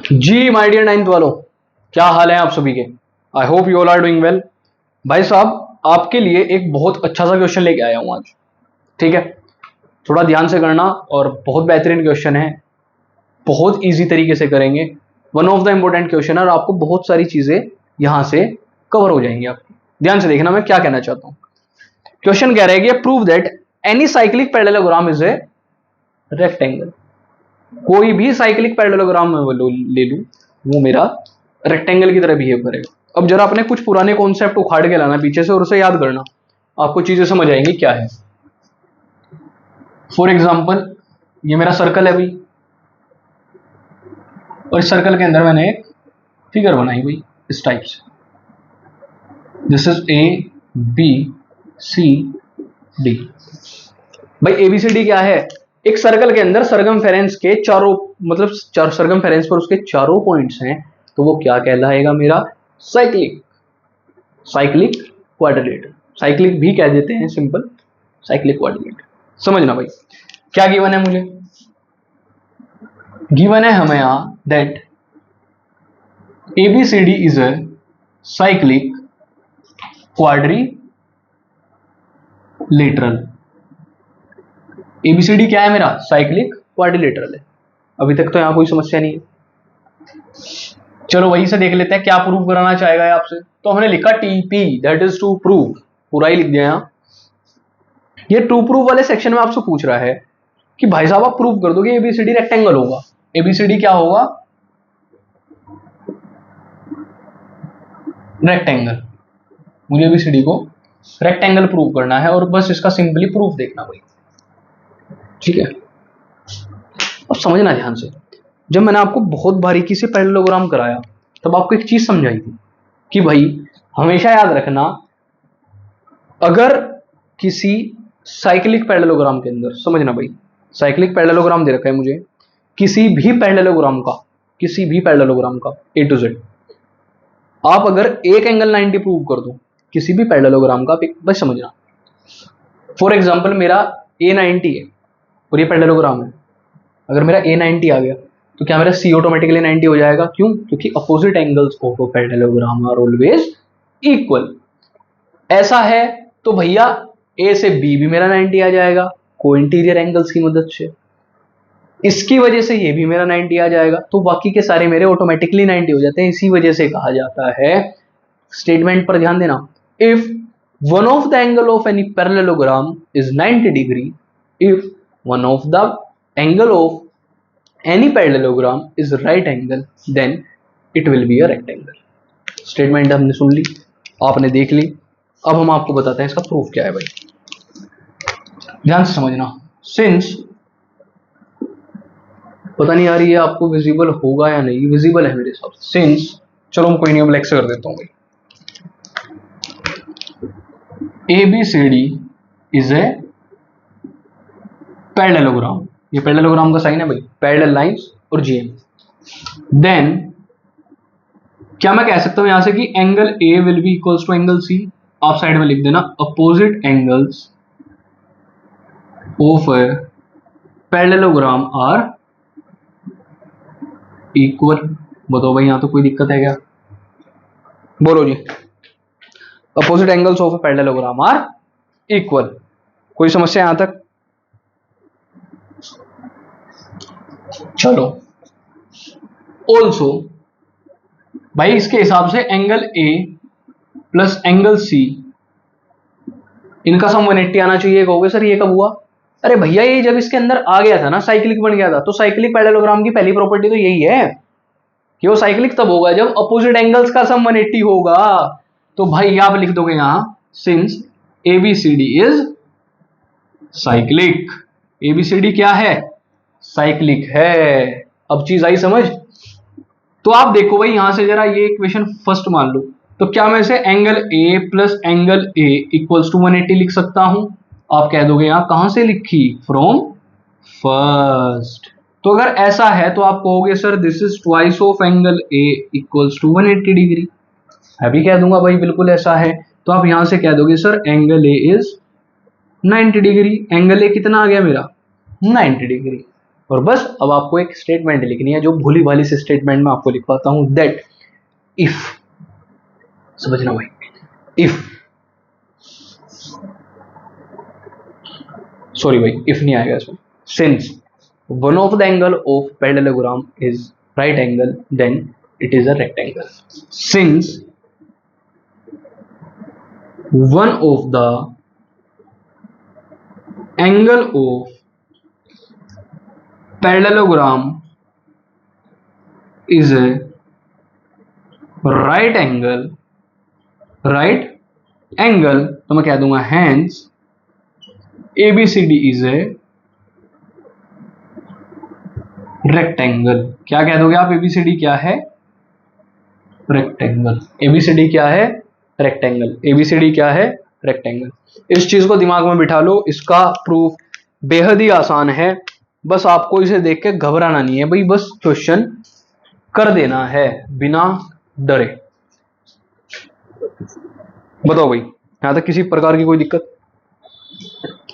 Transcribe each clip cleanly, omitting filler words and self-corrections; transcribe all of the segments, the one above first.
Ji my dear ninth वालों, क्या हाल है आप सभी के। I hope you all are doing well. भाई साहब, आपके लिए एक बहुत अच्छा सा क्वेश्चन लेके आया हूं आज। ठीक है, थोड़ा ध्यान से करना और बहुत बेहतरीन क्वेश्चन है, बहुत इजी तरीके से करेंगे। One of the important question है और आपको बहुत सारी चीजें यहां से कवर हो जाएंगी आपकी। ध्यान से देखना मैं क्या कहना चाहता हूं। क्वेश्चन कह रहा है कि prove that any cyclic parallelogram is a rectangle. कोई भी साइक्लिक पैरेललोग्राम में ले लूं, वो मेरा रेक्टेंगल की तरह बिहेव करेगा। अब जरा अपने कुछ पुराने कॉन्सेप्ट उखाड़ के लाना पीछे से और उसे याद करना, आपको चीजें समझ आएंगी क्या है। फॉर एग्जाम्पल, ये मेरा सर्कल है भाई, और इस सर्कल के अंदर मैंने एक फिगर बनाई भाई इस टाइप से। This is A B C D. भाई एबीसीडी क्या है? एक सर्कल के अंदर सरकमफेरेंस के चारों, मतलब सरकमफेरेंस पर उसके चारों पॉइंट्स हैं, तो वो क्या कहलाएगा? मेरा साइक्लिक क्वाड्रिलेटरल। साइक्लिक भी कह देते हैं, सिंपल साइक्लिक क्वाड्रिलेटरल। समझना भाई क्या गिवन है मुझे। गिवन है हमें यहां that ABCD is a cyclic quadrilateral. ABCD क्या है मेरा? साइक्लिक क्वाड्रिलेटरल है। अभी तक तो यहां कोई समस्या नहीं है। चलो वहीं से देख लेते हैं क्या प्रूव कराना चाहेगा आपसे। तो हमने लिखा TP, that is to prove, पूरा ही लिख दिया यहां। ये टू प्रूव वाले सेक्शन में आपसे पूछ रहा है कि भाई साहब आप प्रूव कर दो कि एबीसीडी रेक्टेंगल होगा। एबीसीडी क्या होगा? रेक्टेंगल। मुझे एबीसीडी को रेक्टेंगल प्रूव करना है और बस इसका सिंपली प्रूफ देखना भाई। ठीक है, अब समझना ध्यान से। जब मैंने आपको बहुत बारीकी से पैरेललोग्राम कराया तब आपको एक चीज समझाई थी कि भाई हमेशा याद रखना, अगर किसी साइक्लिक पैरेललोग्राम के अंदर, समझना भाई, साइक्लिक पैरेललोग्राम दे रखा है मुझे, किसी भी पैरेललोग्राम का ए टू जेड, आप अगर एक एंगल 90 प्रूव कर दो किसी भी पैरेललोग्राम का, बस समझना। फॉर एग्जांपल मेरा A90 है और ये पैरेललोग्राम है। अगर मेरा A90 आ गया तो क्या मेरा C ऑटोमेटिकली 90 हो जाएगा? क्यों? क्योंकि opposite angles of a parallelogram are always equal. ऐसा है तो भैया A से B भी मेरा 90 आ जाएगा को इंटीरियर एंगल्स की मदद से। इसकी वजह से ये भी मेरा 90 आ जाएगा, तो बाकी के सारे मेरे ऑटोमेटिकली 90 हो जाते हैं। इसी वजह से कहा जाता है, स्टेटमेंट पर ध्यान देना, if one of the angle of any parallelogram is 90 degree, if one of the angle of any parallelogram is right angle, then it will be a rectangle. Statement हमने सुन ली, आपने देख ली। अब हम आपको बताते हैं इसका प्रूफ क्या है भाई। ध्यान से समझना। सिंस, पता नहीं यार ये आपको विजिबल होगा या नहीं, विजिबल है मेरे हिसाब से। सिंस, चलो कोई नहीं, अब लेक्चर कर देता हूं भाई। ABCD is a parallelogram. ये पैरेललोग्राम का साइन है भाई, पैरेलल लाइंस और GM। देन क्या मैं कह सकता हूं यहां से कि angle A will be equals to angle C। आप साइड में लिख देना opposite angles of a parallelogram are equal. बताओ भाई, यहां तो कोई दिक्कत है क्या? बोलो जी। Opposite angles of a parallelogram are equal. कोई समस्या यहां तक? चलो, ऑल्सो भाई इसके हिसाब से angle A plus angle C, इनका सम 180 आना चाहिए। कहोगे सर ये कब हुआ? अरे भैया ये जब इसके अंदर आ गया था ना, साइक्लिक बन गया था, तो साइक्लिक पैरेललोग्राम की पहली प्रॉपर्टी तो यही है कि वो साइक्लिक तब होगा जब अपोजिट एंगल्स का सम 180 होगा। तो भाई आप लिख दोगे यहां, since ABCD is cyclic. ABCD क्या है? साइक्लिक है। अब चीज आई समझ? तो आप देखो भाई यहां से जरा ये इक्वेशन फर्स्ट मान लो, तो क्या मैं इसे angle A plus angle A equals to 180 लिख सकता हूं? आप कह दोगे यहां कहां से लिखी? From first. तो अगर ऐसा है तो आप कहोगे sir this is twice of angle A equals to 180 degree. मैं भी कह दूंगा भाई बिल्कुल ऐसा है। तो आप यहां से कह दोगे sir angle A is 90 degree. Angle A कितना आ गया मेरा? 90 डिग्री। और बस अब आपको एक स्टेटमेंट लिखनी है, जो भूली भाली से स्टेटमेंट में आपको लिखवाता हूं, दैट इफ, समझना भाई, इफ, सॉरी भाई इफ नहीं आएगा इसमें, since one of the angle of parallelogram is right angle then it is a rectangle. Since one of the angle of parallelogram is a right angle, तो मैं कह दूंगा hence ABCD is a rectangle। क्या कह दोगे आप, ABCD क्या है, रेक्टेंगल। ABCD क्या है, रेक्टेंगल। ABCD क्या है, रेक्टेंगल। इस चीज को दिमाग में बिठा लो, इसका प्रूफ बेहद ही आसान है, बस आपको इसे देख के घबराना नहीं है भाई, बस क्वेश्चन कर देना है बिना डरे। बताओ भाई, यहां तक किसी प्रकार की कोई दिक्कत,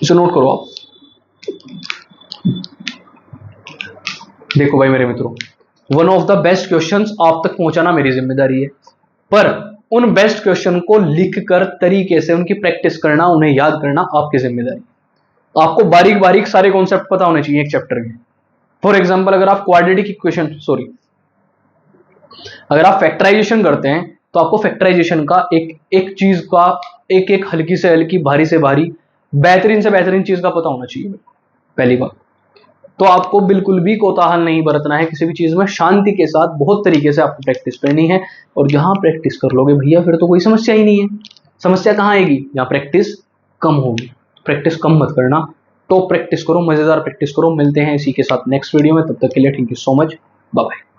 इसे नोट करो आप। देखो भाई मेरे मित्रों, one of the best questions आप तक पहुंचाना मेरी जिम्मेदारी है, पर उन बेस्ट क्वेश्चन को लिखकर तरीके से उनकी प्रैक्टिस करना, उन्हें याद करना आपकी जिम्मेदारी। आपको बारीक बारीक सारे कॉन्सेप्ट पता होने चाहिए एक चैप्टर के। फॉर एग्जांपल, अगर आप क्वाड्रेटिक इक्वेशन, सॉरी, अगर आप फैक्टराइजेशन करते हैं तो आपको फैक्टराइजेशन का एक चीज का एक हल्की से हल्की, भारी से भारी, बेहतरीन से बेहतरीन चीज का पता होना चाहिए पहली बात। तो आपको बिल्कुल भी कोताहल नहीं बरतना है किसी भी चीज में, शांति के साथ बहुत तरीके से आपको प्रैक्टिस करनी है। और जहां प्रैक्टिस कर लोगे भैया, फिर तो कोई समस्या ही नहीं है। समस्या कहां आएगी, जहां प्रैक्टिस कम होगी। प्रैक्टिस कम मत करना, तो प्रैक्टिस करो, मजेदार प्रैक्टिस करो। मिलते हैं इसी के साथ नेक्स्ट वीडियो में, तब तक के लिए thank you so much, bye bye.